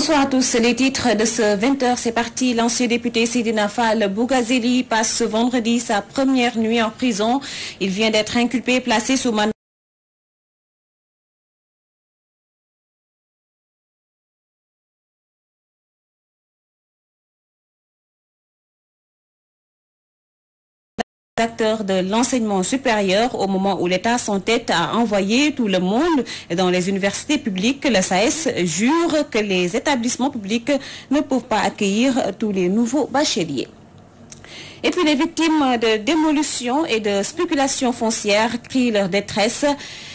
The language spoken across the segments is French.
Bonsoir à tous. Les titres de ce 20h, c'est parti. L'ancien député Seydina Fall Bougazeli passe ce vendredi sa première nuit en prison. Il vient d'être inculpé et placé sous mandat acteurs de l'enseignement supérieur au moment où l'État s'entête à envoyer tout le monde dans les universités publiques. Le SAES jure que les établissements publics ne peuvent pas accueillir tous les nouveaux bacheliers. Et puis les victimes de démolition et de spéculation foncière crient leur détresse.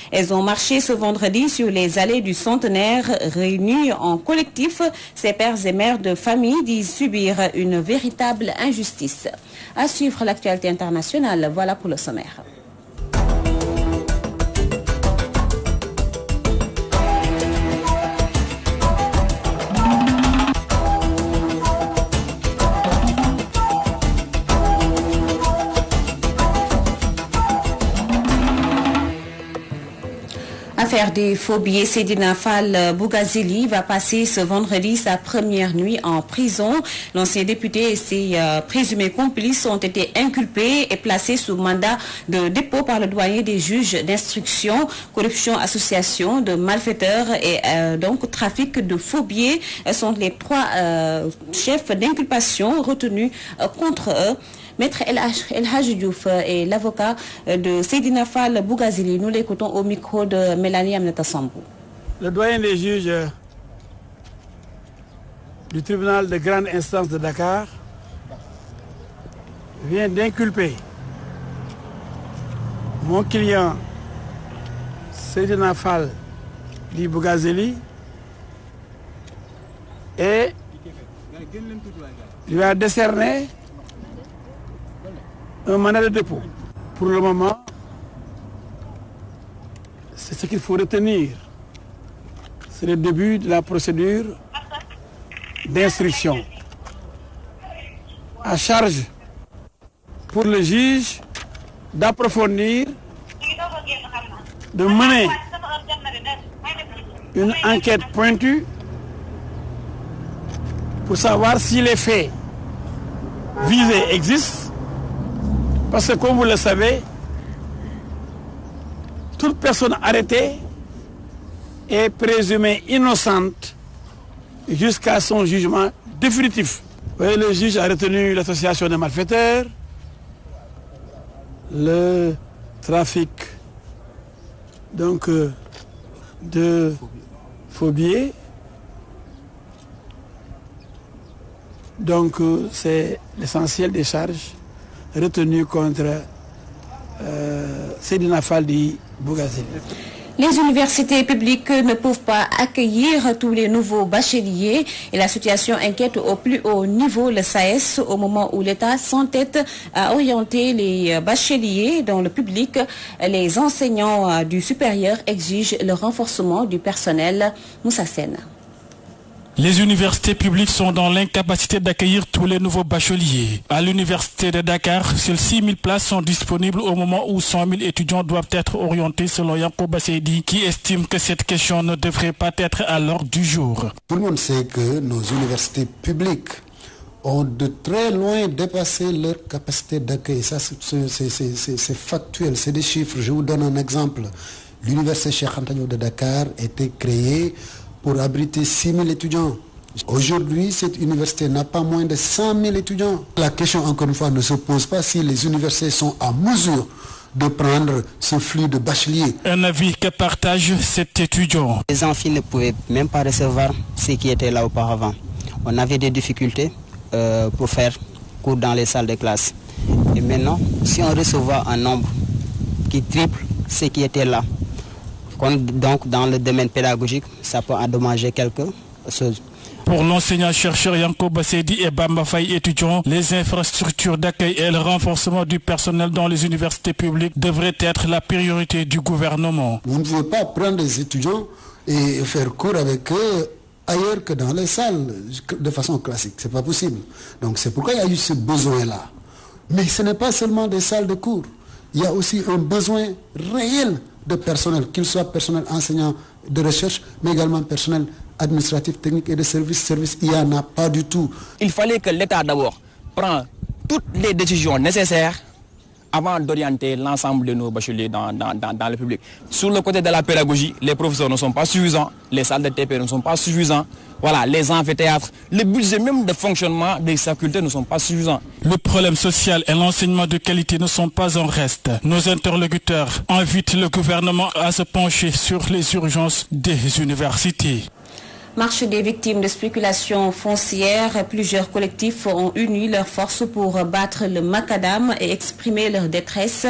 Elles ont marché ce vendredi sur les allées du Centenaire, réunies en collectif. Ces pères et mères de famille disent subir une véritable injustice. À suivre l'actualité internationale, voilà pour le sommaire. Affaire des faux billets, Seydina Fall Bougazeli va passer ce vendredi sa première nuit en prison. L'ancien député et ses présumés complices ont été inculpés et placés sous mandat de dépôt par le doyen des juges d'instruction. Corruption, association de malfaiteurs et donc trafic de faux billets sont les trois chefs d'inculpation retenus contre eux. Maître El Hadji Diouf est l'avocat de Seydina Fall Bougazeli. Nous l'écoutons au micro de Mélanie Aminata Sambou. Le doyen des juges du tribunal de grande instance de Dakar vient d'inculper mon client Seydina Fall Bougazeli et lui a décerné un mandat de dépôt. Pour le moment, c'est ce qu'il faut retenir. C'est le début de la procédure d'instruction. À charge pour le juge d'approfondir, de mener une enquête pointue pour savoir si les faits visés existent. Parce que comme vous le savez, toute personne arrêtée est présumée innocente jusqu'à son jugement définitif. Oui, le juge a retenu l'association des malfaiteurs, le trafic donc, de faux billets. Donc c'est l'essentiel des charges retenu contre Seydina Fall Bougazeli. Les universités publiques ne peuvent pas accueillir tous les nouveaux bacheliers et la situation inquiète au plus haut niveau le SAES au moment où l'État s'entête à orienter les bacheliers dans le public. Les enseignants du supérieur exigent le renforcement du personnel. Moussa Sène. Les universités publiques sont dans l'incapacité d'accueillir tous les nouveaux bacheliers. À l'université de Dakar, seules 6 000 places sont disponibles au moment où 100 000 étudiants doivent être orientés selon Yankoba Seydi, qui estime que cette question ne devrait pas être à l'ordre du jour. Tout le monde sait que nos universités publiques ont de très loin dépassé leur capacité d'accueil. Ça, c'est factuel, c'est des chiffres. Je vous donne un exemple. L'université Cheikh Anta Diop de Dakar a été créée pour abriter 6 000 étudiants. Aujourd'hui, cette université n'a pas moins de 100 000 étudiants. La question, encore une fois, ne se pose pas si les universités sont à mesure de prendre ce flux de bacheliers. Un avis que partage cet étudiant. Les amphis ne pouvaient même pas recevoir ce qui était là auparavant. On avait des difficultés pour faire cours dans les salles de classe. Et maintenant, si on recevait un nombre qui triple ce qui était là, donc dans le domaine pédagogique, ça peut endommager quelque chose. Pour l'enseignant-chercheur Yankoba Seydi et Bamba Faye étudiants, les infrastructures d'accueil et le renforcement du personnel dans les universités publiques devraient être la priorité du gouvernement. Vous ne pouvez pas prendre des étudiants et faire cours avec eux ailleurs que dans les salles, de façon classique. Ce n'est pas possible. Donc c'est pourquoi il y a eu ce besoin-là. Mais ce n'est pas seulement des salles de cours. Il y a aussi un besoin réel de personnel, qu'il soit personnel enseignant de recherche, mais également personnel administratif, technique et de service, il n'y en a pas du tout. Il fallait que l'État d'abord prenne toutes les décisions nécessaires avant d'orienter l'ensemble de nos bacheliers dans le public. Sur le côté de la pédagogie, les professeurs ne sont pas suffisants, les salles de TP ne sont pas suffisantes, voilà, les amphithéâtres, les budgets même de fonctionnement des facultés ne sont pas suffisants. Le problème social et l'enseignement de qualité ne sont pas en reste. Nos interlocuteurs invitent le gouvernement à se pencher sur les urgences des universités. Marche des victimes de spéculation foncière, plusieurs collectifs ont uni leurs forces pour battre le macadam et exprimer leur détresse.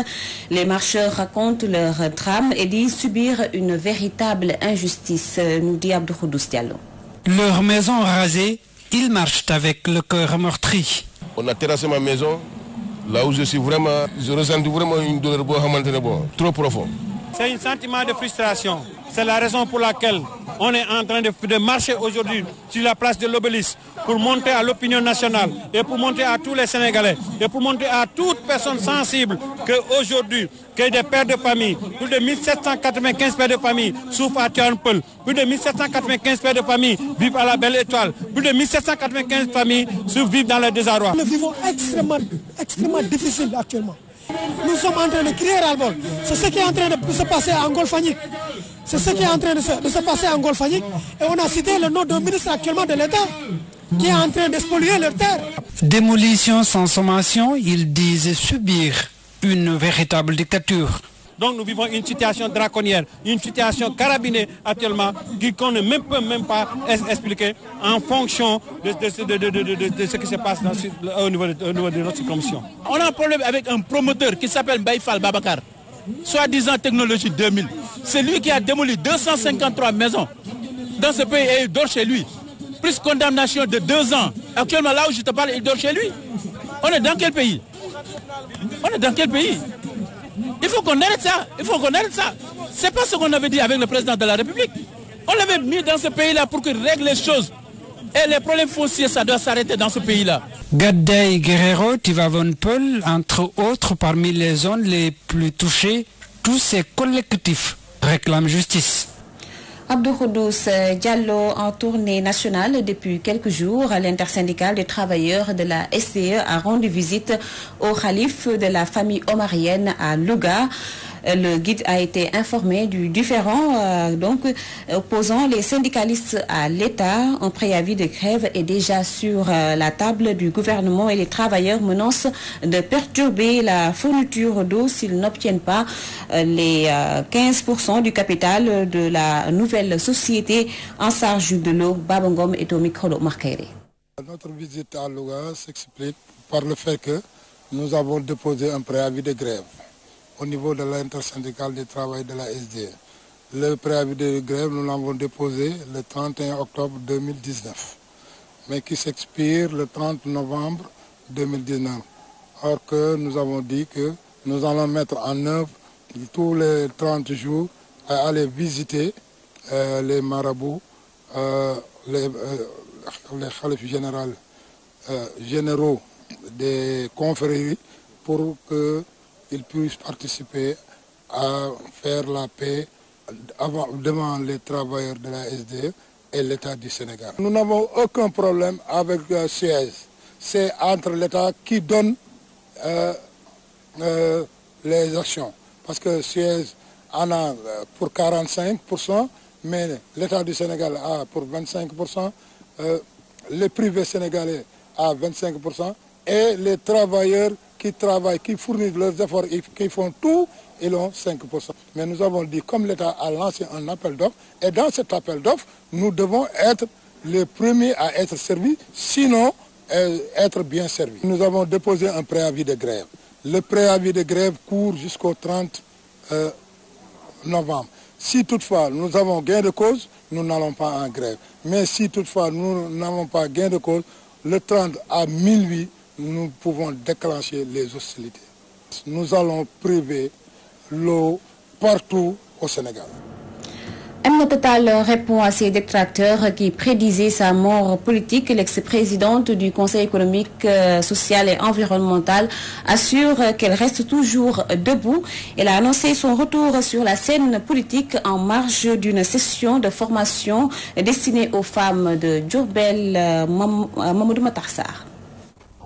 Les marcheurs racontent leur drame et disent subir une véritable injustice, nous dit Abdou Khoudous Diallo. Leur maison rasée, ils marchent avec le cœur meurtri. On a terrassé ma maison, là où je ressens vraiment une douleur trop profonde. C'est un sentiment de frustration. C'est la raison pour laquelle on est en train de marcher aujourd'hui sur la place de l'Obélisque pour montrer à l'opinion nationale et pour montrer à tous les Sénégalais et pour montrer à toute personne sensible qu'aujourd'hui, que des pères de famille, plus de 1795 pères de famille souffrent à Tivaouane-Peulh, plus de 1795 pères de famille vivent à la Belle Étoile, plus de 1795 familles vivent dans le désarroi. Nous vivons extrêmement difficile actuellement. Nous sommes en train de crier ras-le-bol. C'est ce qui est en train de se passer en Golfe-Fagnick. C'est ce qui est en train de se passer en Golfe-Fagnick. Et on a cité le nom d'un ministre actuellement de l'État qui est en train d'expolier leurs terres. Démolition sans sommation, ils disent subir une véritable dictature. Donc nous vivons une situation draconnière, une situation carabinée actuellement qu'on ne peut même pas expliquer en fonction de ce qui se passe au niveau de notre commission. On a un problème avec un promoteur qui s'appelle Baïfal Babacar, soi-disant Technologie 2000. C'est lui qui a démoli 253 maisons dans ce pays et il dort chez lui. Plus condamnation de 2 ans. Actuellement là où je te parle, il dort chez lui. On est dans quel pays? Il faut qu'on arrête ça. C'est pas ce qu'on avait dit avec le président de la République. On l'avait mis dans ce pays-là pour qu'il règle les choses. Et les problèmes fonciers, ça doit s'arrêter dans ce pays-là. Gadey Guerrero, Tivaouane-Peulh, entre autres, parmi les zones les plus touchées, tous ces collectifs réclament justice. Abdou Khoudous Diallo en tournée nationale depuis quelques jours. L'intersyndicale des travailleurs de la SDE a rendu visite au khalife de la famille omarienne à Louga. Le guide a été informé du différend opposant les syndicalistes à l'État. Un préavis de grève est déjà sur la table du gouvernement et les travailleurs menacent de perturber la fourniture d'eau s'ils n'obtiennent pas les 15% du capital de la nouvelle société en charge de l'eau. Babangom est au micro de Marcaire. Notre visite à Louga s'explique par le fait que nous avons déposé un préavis de grève au niveau de l'intersyndicale du travail de la SDE. Le préavis de grève, nous l'avons déposé le 31 octobre 2019, mais qui s'expire le 30 novembre 2019. Or que nous avons dit que nous allons mettre en œuvre tous les 30 jours à aller visiter les marabouts, les khalifes généraux des confréries pour que ils puissent participer à faire la paix devant les travailleurs de la SDE et l'État du Sénégal. Nous n'avons aucun problème avec Suez. C'est entre l'État qui donne les actions. Parce que Suez en a pour 45%, mais l'État du Sénégal a pour 25%, les privés sénégalais à 25%, et les travailleurs qui travaillent, qui fournissent leurs efforts et qui font tout, ils ont 5%. Mais nous avons dit, comme l'État a lancé un appel d'offres, et dans cet appel d'offres, nous devons être les premiers à être servis, sinon être bien servis. Nous avons déposé un préavis de grève. Le préavis de grève court jusqu'au 30 novembre. Si toutefois nous avons gain de cause, nous n'allons pas en grève. Mais si toutefois nous n'avons pas gain de cause, le 30 à minuit, nous pouvons déclencher les hostilités. Nous allons priver l'eau partout au Sénégal. Amina Tall répond à ses détracteurs qui prédisaient sa mort politique. L'ex-présidente du Conseil économique, social et environnemental assure qu'elle reste toujours debout. Elle a annoncé son retour sur la scène politique en marge d'une session de formation destinée aux femmes de Diourbel, Mamadou Matar Sarr.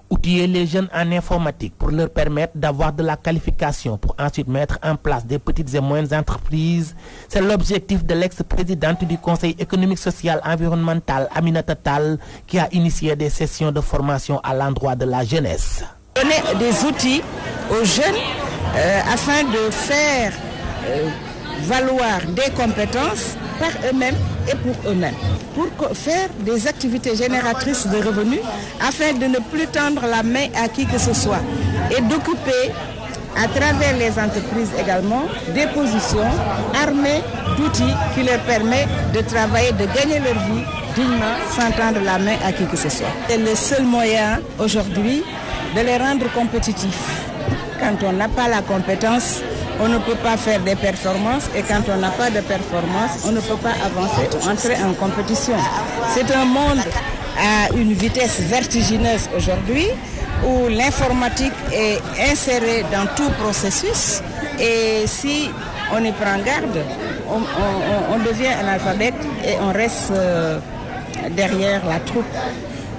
Outiller les jeunes en informatique pour leur permettre d'avoir de la qualification pour ensuite mettre en place des petites et moyennes entreprises, c'est l'objectif de l'ex-présidente du Conseil économique, social et environnemental, Aminata Tall, qui a initié des sessions de formation à l'endroit de la jeunesse. Donner des outils aux jeunes afin de faire valoir des compétences par eux-mêmes et pour eux-mêmes, pour faire des activités génératrices de revenus afin de ne plus tendre la main à qui que ce soit et d'occuper à travers les entreprises également des positions armées d'outils qui leur permettent de travailler, de gagner leur vie dignement sans tendre la main à qui que ce soit. C'est le seul moyen aujourd'hui de les rendre compétitifs. Quand on n'a pas la compétence, on ne peut pas faire des performances et quand on n'a pas de performance, on ne peut pas avancer ou entrer en compétition. C'est un monde à une vitesse vertigineuse aujourd'hui où l'informatique est insérée dans tout processus et si on y prend garde, on devient analphabète et on reste derrière la troupe.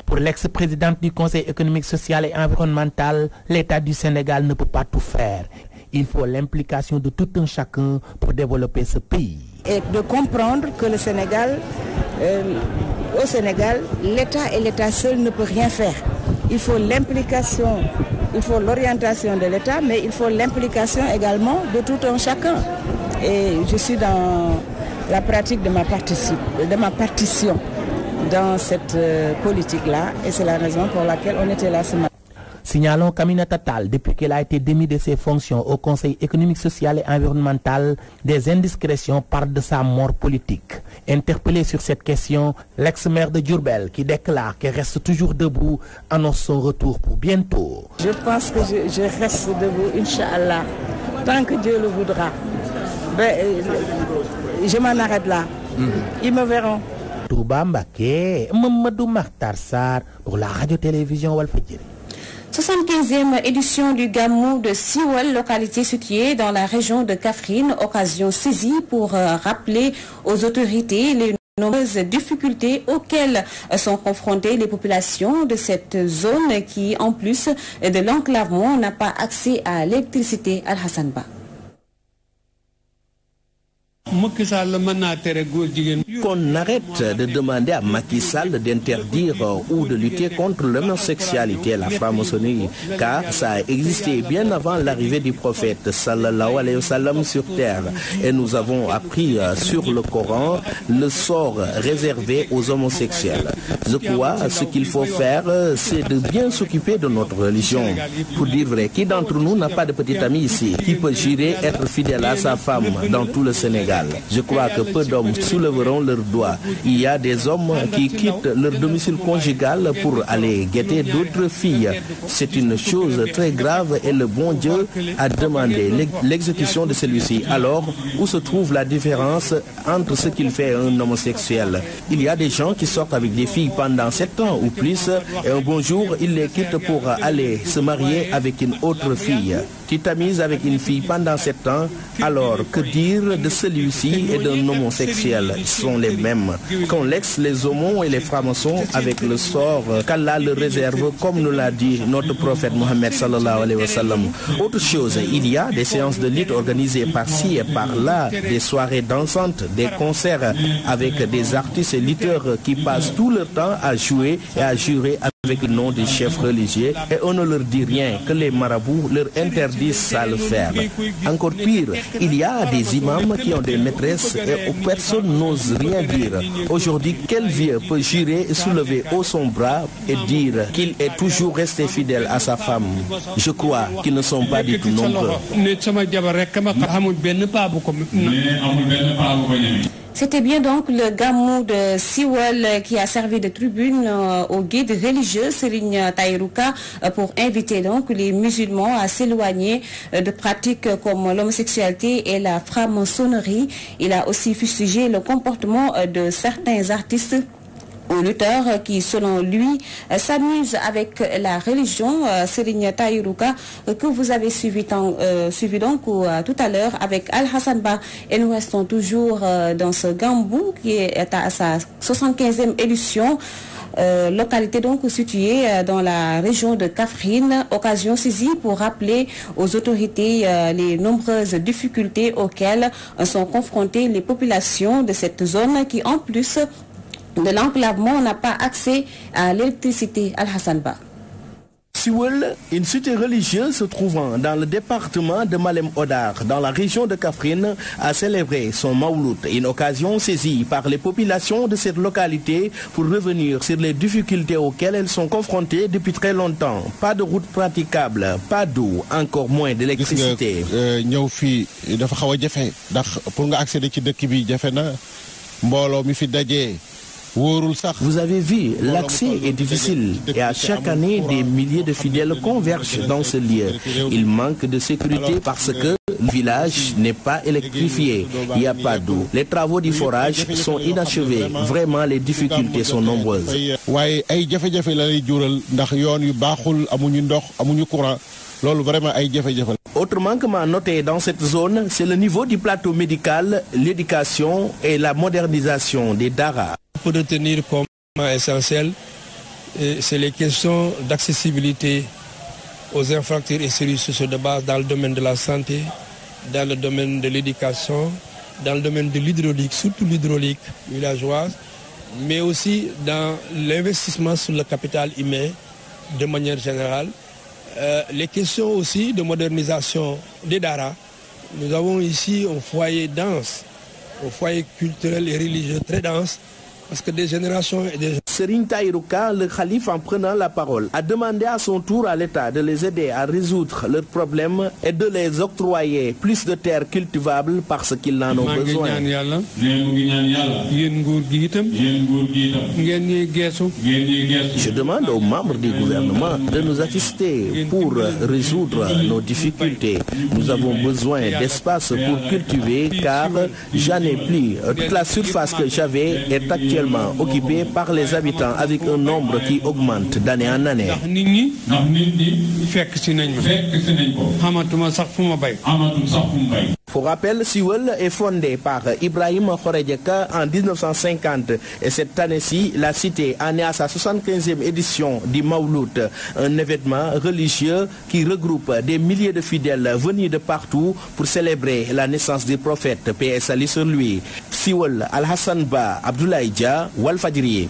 Pour l'ex-présidente du Conseil économique, social et environnemental, l'État du Sénégal ne peut pas tout faire. Il faut l'implication de tout un chacun pour développer ce pays. Et de comprendre que le Sénégal, au Sénégal, l'État et l'État seul ne peut rien faire. Il faut l'implication, il faut l'orientation de l'État, mais il faut l'implication également de tout un chacun. Et je suis dans la pratique de ma partition dans cette politique-là, et c'est la raison pour laquelle on était là ce matin. Signalons qu'Aminata Tall, depuis qu'elle a été démise de ses fonctions au Conseil économique, social et environnemental, des indiscrétions parlent de sa mort politique. Interpellé sur cette question, l'ex-maire de Diourbel, qui déclare qu'elle reste toujours debout, annonce son retour pour bientôt. Je pense que je reste debout, Inch'Allah, tant que Dieu le voudra. Je m'en arrête là. Ils me verront. Touba Mbaké, Mamadou Matar Sarr pour la radio-télévision Walfadjri. 75e édition du Gamou de Siwal, localité située dans la région de Kaffrine, occasion saisie pour rappeler aux autorités les nombreuses difficultés auxquelles sont confrontées les populations de cette zone qui, en plus de l'enclavement, n'a pas accès à l'électricité. Al-Hassan Ba. Qu'on arrête de demander à Macky Sall d'interdire ou de lutter contre l'homosexualité et la franc-maçonnerie, car ça a existé bien avant l'arrivée du prophète sallallahu alayhi wa sallam sur terre. Et nous avons appris sur le Coran le sort réservé aux homosexuels. Je crois ce qu'il faut faire, c'est de bien s'occuper de notre religion. Pour dire vrai, qui d'entre nous n'a pas de petit ami ici qui peut jurer être fidèle à sa femme dans tout le Sénégal? Je crois que peu d'hommes soulèveront leurs doigts. Il y a des hommes qui quittent leur domicile conjugal pour aller guetter d'autres filles. C'est une chose très grave et le bon Dieu a demandé l'exécution de celui-ci. Alors, où se trouve la différence entre ce qu'il fait un homosexuel? Il y a des gens qui sortent avec des filles pendant 7 ans ou plus et un bon jour, ils les quittent pour aller se marier avec une autre fille. Tu t'amuses avec une fille pendant 7 ans, alors que dire de celui-ci et d'un homosexuel? Ils sont les mêmes. Qu'on laisse les homos et les francs-maçons avec le sort qu'Allah le réserve, comme nous l'a dit notre prophète Mohammed sallallahu alayhi wa sallam. Autre chose, il y a des séances de lutte organisées par-ci et par-là, des soirées dansantes, des concerts avec des artistes et lutteurs qui passent tout leur temps à jouer et à jurer avec le nom des chefs religieux et on ne leur dit rien, que les marabouts leur interdisent ça le faire. Encore pire, il y a des imams qui ont des maîtresses et personne n'ose rien dire. Aujourd'hui, quel vieux peut jurer et soulever haut son bras et dire qu'il est toujours resté fidèle à sa femme? Je crois qu'ils ne sont pas du tout nombreux. C'était bien donc le gamou de Siwal qui a servi de tribune au guide religieux Serigne Taïrouka pour inviter donc les musulmans à s'éloigner de pratiques comme l'homosexualité et la franc-maçonnerie. Il a aussi fustigé le comportement de certains artistes ou lutteurs qui, selon lui, s'amusent avec la religion. Serigne Taïrouka, que vous avez suivi donc tout à l'heure avec Al-Hassan Ba. Et nous restons toujours dans ce Gambou qui est à sa 75e édition. Localité donc située dans la région de Kaffrine, occasion saisie pour rappeler aux autorités les nombreuses difficultés auxquelles sont confrontées les populations de cette zone qui, en plus de l'enclavement, n'a pas accès à l'électricité. Al-Hassan Ba. Siwal, une cité religieuse se trouvant dans le département de Malem Hodar, dans la région de Kaffrine, a célébré son Mawlud, une occasion saisie par les populations de cette localité pour revenir sur les difficultés auxquelles elles sont confrontées depuis très longtemps. Pas de route praticable, pas d'eau, encore moins d'électricité. Vous avez vu, l'accès est difficile et à chaque année, des milliers de fidèles convergent dans ce lieu. Il manque de sécurité parce que le village n'est pas électrifié, il n'y a pas d'eau. Les travaux du forage sont inachevés. Vraiment, les difficultés sont nombreuses. Autrement noté dans cette zone, c'est le niveau du plateau médical, l'éducation et la modernisation des daras. Pour retenir comme essentiel, c'est les questions d'accessibilité aux infrastructures et services sociaux de base dans le domaine de la santé, dans le domaine de l'éducation, dans le domaine de l'hydraulique, surtout l'hydraulique villageoise, mais aussi dans l'investissement sur le capital humain de manière générale. Les questions aussi de modernisation des daras. Nous avons ici un foyer dense, un foyer culturel et religieux très dense, parce que des générations et des... Serigne Taïrouka, le calife, en prenant la parole, a demandé à son tour à l'État de les aider à résoudre leurs problèmes et de les octroyer plus de terres cultivables parce qu'ils en ont besoin. Je demande aux membres du gouvernement de nous assister pour résoudre nos difficultés. Nous avons besoin d'espace pour cultiver car j'en ai plus. Toute la surface que j'avais est actuellement occupée par les habitants avec un nombre qui augmente d'année en année. Pour rappel, Siwal est fondé par Ibrahim Khoredjeka en 1950 et cette année-ci, la cité en est à sa 75e édition du Mawlud, un événement religieux qui regroupe des milliers de fidèles venus de partout pour célébrer la naissance du prophète, paix et salut sur lui. Siwal, Al-Hassan Ba, Abdoulaye Dia, Walfadjri.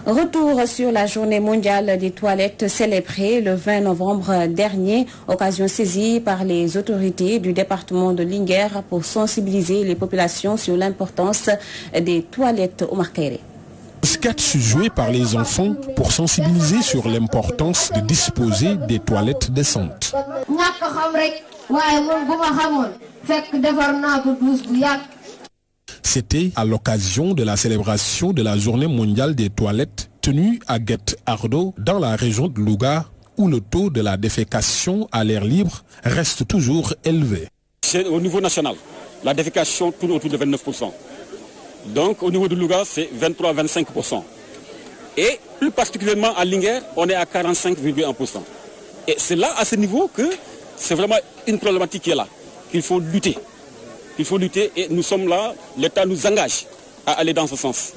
Retour sur la journée mondiale des toilettes célébrée le 20 novembre dernier, occasion saisie par les autorités du département de Linguère pour sensibiliser les populations sur l'importance des toilettes au Marcaire. Sketch joué par les enfants pour sensibiliser sur l'importance de disposer des toilettes décentes. C'était à l'occasion de la célébration de la journée mondiale des toilettes tenue à Guet Ardo dans la région de Louga où le taux de la défécation à l'air libre reste toujours élevé. Au niveau national, la défécation tourne autour de 29%. Donc au niveau de Louga, c'est 23-25%. Et plus particulièrement à Linguère, on est à 45,1%. Et c'est là, à ce niveau, que c'est vraiment une problématique qui est là, qu'il faut lutter. Il faut lutter et nous sommes là, l'État nous engage à aller dans ce sens.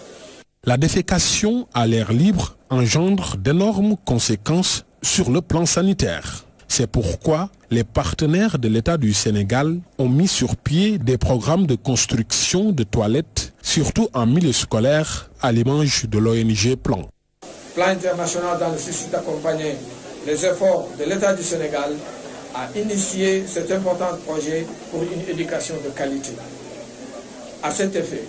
La défécation à l'air libre engendre d'énormes conséquences sur le plan sanitaire. C'est pourquoi les partenaires de l'État du Sénégal ont mis sur pied des programmes de construction de toilettes, surtout en milieu scolaire, à l'image de l'ONG Plan. Plan international dans le souci d'accompagner les efforts de l'État du Sénégal a initié cet important projet pour une éducation de qualité. À cet effet,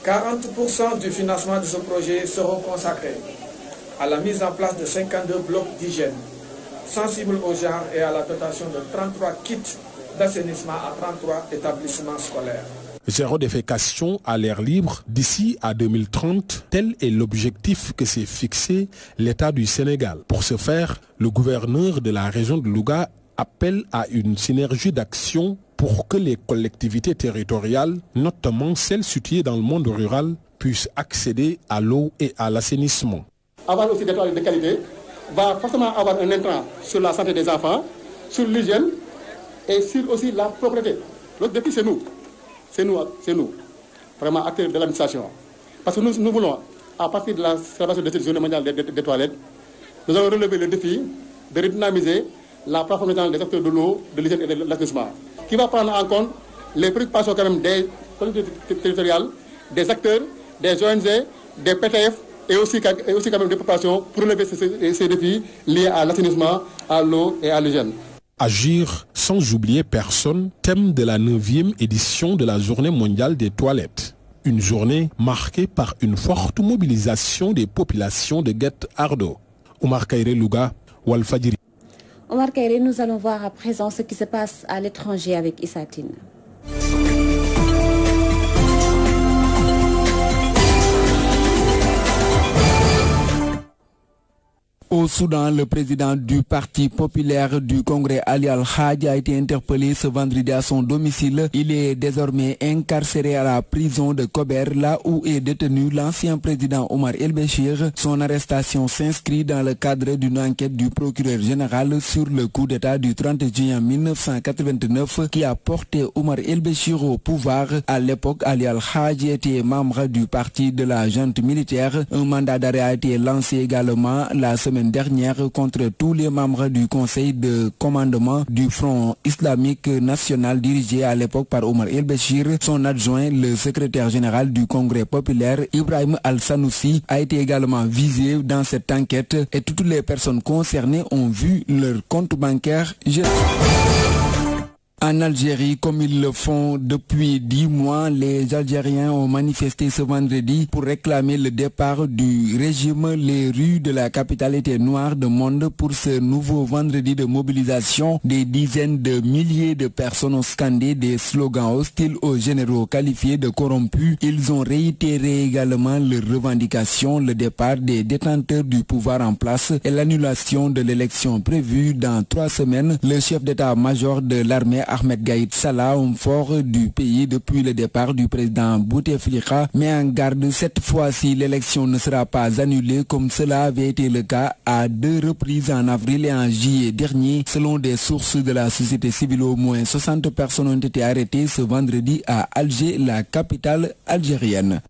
40% du financement de ce projet seront consacrés à la mise en place de 52 blocs d'hygiène sensibles au genre et à la dotation de 33 kits d'assainissement à 33 établissements scolaires. Zéro défécation à l'air libre d'ici à 2030, tel est l'objectif que s'est fixé l'État du Sénégal. Pour ce faire, le gouverneur de la région de Louga appelle à une synergie d'action pour que les collectivités territoriales, notamment celles situées dans le monde rural, puissent accéder à l'eau et à l'assainissement. Avoir aussi des toilettes de qualité va forcément avoir un intrant sur la santé des enfants, sur l'hygiène et sur aussi la propreté. L'autre défi, c'est nous. C'est nous, vraiment acteurs de l'administration. Parce que nous voulons, à partir de la célébration de cette journée mondiale des toilettes, nous avons relevé le défi de redynamiser la plateforme des acteurs de l'eau, de l'hygiène et de l'assainissement, qui va prendre en compte les préoccupations quand même des collectivités territoriales, des acteurs, des ONG, des PTF et aussi quand même des populations pour relever ces défis liés à l'assainissement, à l'eau et à l'hygiène. Agir sans oublier personne, thème de la 9e édition de la Journée mondiale des toilettes. Une journée marquée par une forte mobilisation des populations de Guet-Ardo. Omar Kairé Louga, Walfadjri. Omar Kairé, nous allons voir à présent ce qui se passe à l'étranger avec Issa Tine. Au Soudan, le président du Parti populaire du Congrès Ali Al-Haj a été interpellé ce vendredi à son domicile. Il est désormais incarcéré à la prison de Kober, là où est détenu l'ancien président Omar El-Béchir. Son arrestation s'inscrit dans le cadre d'une enquête du procureur général sur le coup d'État du 30 juin 1989 qui a porté Omar El-Béchir au pouvoir. À l'époque, Ali Al-Haj était membre du parti de la junte militaire. Un mandat d'arrêt a été lancé également la semaine dernière contre tous les membres du conseil de commandement du Front islamique national dirigé à l'époque par Omar El-Béchir. Son adjoint, le secrétaire général du Congrès populaire, Ibrahim Al-Sanoussi, a été également visé dans cette enquête et toutes les personnes concernées ont vu leur compte bancaire gelé. En Algérie, comme ils le font depuis 10 mois, les Algériens ont manifesté ce vendredi pour réclamer le départ du régime. Les rues de la capitale étaient noires de monde pour ce nouveau vendredi de mobilisation. Des dizaines de milliers de personnes ont scandé des slogans hostiles aux généraux qualifiés de corrompus. Ils ont réitéré également leurs revendications, le départ des détenteurs du pouvoir en place et l'annulation de l'élection prévue dans 3 semaines. Le chef d'état-major de l'armée Ahmed Gaïd Salah, homme fort du pays depuis le départ du président Bouteflika, met en garde cette fois-ci l'élection ne sera pas annulée comme cela avait été le cas à 2 reprises en avril et en juillet dernier. Selon des sources de la société civile, au moins 60 personnes ont été arrêtées ce vendredi à Alger, la capitale algérienne.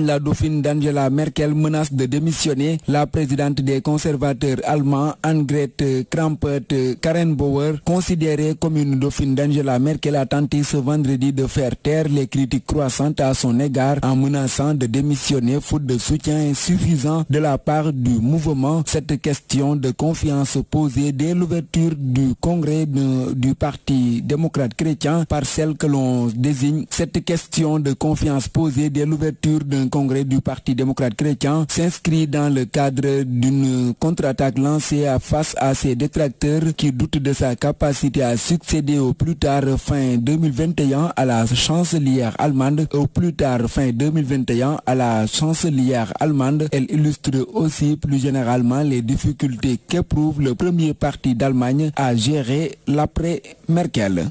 La dauphine d'Angela Merkel menace de démissionner. La présidente des conservateurs allemands, Annegret Kramp-Karrenbauer, considérée comme une dauphine d'Angela Merkel, a tenté ce vendredi de faire taire les critiques croissantes à son égard en menaçant de démissionner faute de soutien insuffisant de la part du mouvement. Cette question de confiance posée dès l'ouverture du congrès du Parti démocrate chrétien par celle que l'on désigne. Cette question de confiance posée dès l'ouverture d'un congrès du Parti démocrate chrétien s'inscrit dans le cadre d'une contre-attaque lancée face à ses détracteurs qui doutent de sa capacité à succéder au plus tard fin 2021 à la chancelière allemande. Au plus tard fin 2021 à la chancelière allemande. Elle illustre aussi plus généralement les difficultés qu'éprouve le premier parti d'Allemagne à gérer l'après-Merkel.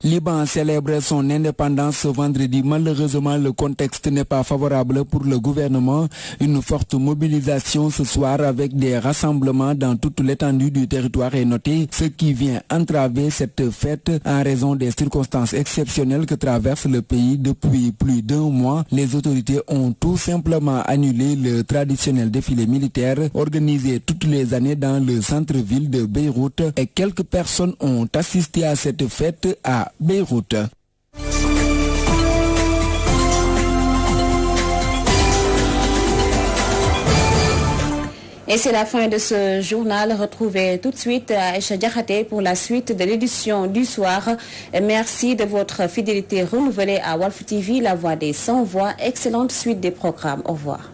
Liban célèbre son indépendance ce vendredi. Malheureusement, le contexte n'est pas favorable pour le gouvernement. Une forte mobilisation ce soir avec des rassemblements dans toute l'étendue du territoire est notée, ce qui vient entraver cette fête en raison des circonstances exceptionnelles que traverse le pays depuis plus d'1 mois. Les autorités ont tout simplement annulé le traditionnel défilé militaire organisé toutes les années dans le centre-ville de Beyrouth et quelques personnes ont assisté à cette fête à Beyrouth. Et c'est la fin de ce journal. Retrouvez tout de suite Aïcha Diakhaté pour la suite de l'édition du soir. Merci de votre fidélité renouvelée à Walf TV, la voix des sans voix. Excellente suite des programmes. Au revoir.